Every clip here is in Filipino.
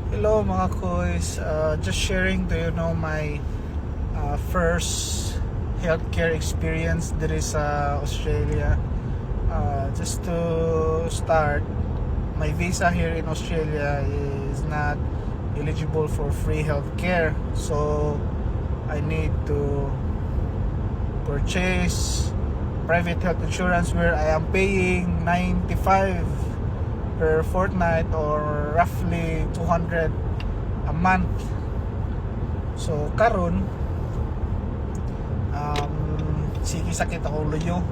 Hello mga koys, just sharing to you know my first healthcare experience there is Australia. Just to start, my visa here in Australia is not eligible for free healthcare, so I need to purchase private health insurance where I am paying 95 per fortnight or roughly 200 a month. So karon sige sakit ako luyo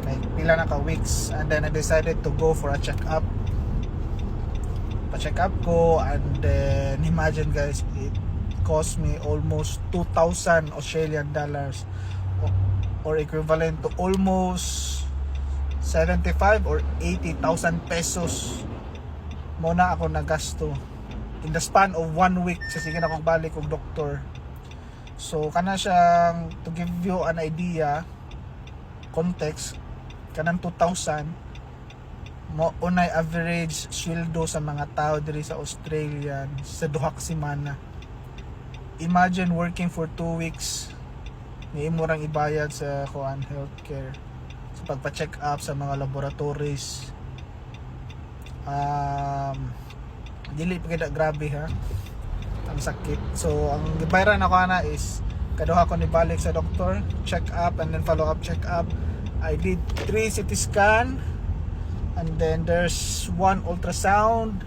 kay pila na ka weeks, and then I decided to go for a check-up. Pa-check up ko, and then imagine guys, it cost me almost 2,000 Australian dollars or equivalent to almost 75 or 80,000 pesos mo na ako nagasto in the span of 1 week sa sige na akong balik og doktor. So kana siyang, to give you an idea, context, kanang 2,000 mo unay average sweldo sa mga tao diri sa Australia sa duha ka semana. Imagine working for 2 weeks, may imo rang ibayad sa kuan healthcare, sa pagpa-check up sa mga laboratories. Dili pa kita grabe ha, ang sakit. So ang gibayaran ako na is kaduha ko ni balik sa doktor, check up and then follow up check up. I did 3 CT scan, and then there's 1 ultrasound,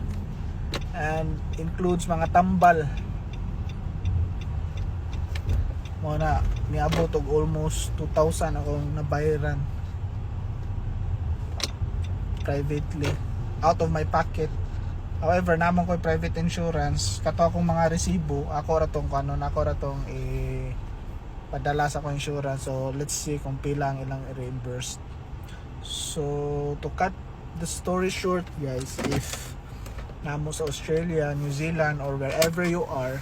and includes mga tambal. Mo na niabot og almost 2,000 akong nabayaran privately out of my pocket. However, namang ko private insurance, kato akong mga resibo, ako ra tong padala sa akong insurance. So let's see kung pila ang ilang i-reimburse. So to cut the story short guys, if namo sa Australia, New Zealand, or wherever you are,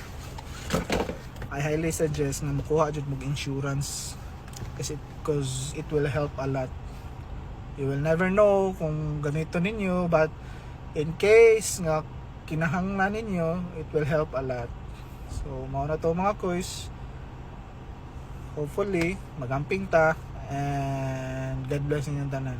I highly suggest na makuha jud mog insurance because it will help a lot. You will never know kung ganito ninyo, but in case nga kinahanglan ninyo, it will help a lot. So mao na to mga koys, hopefully magamping ta, and God bless ninyong tanan.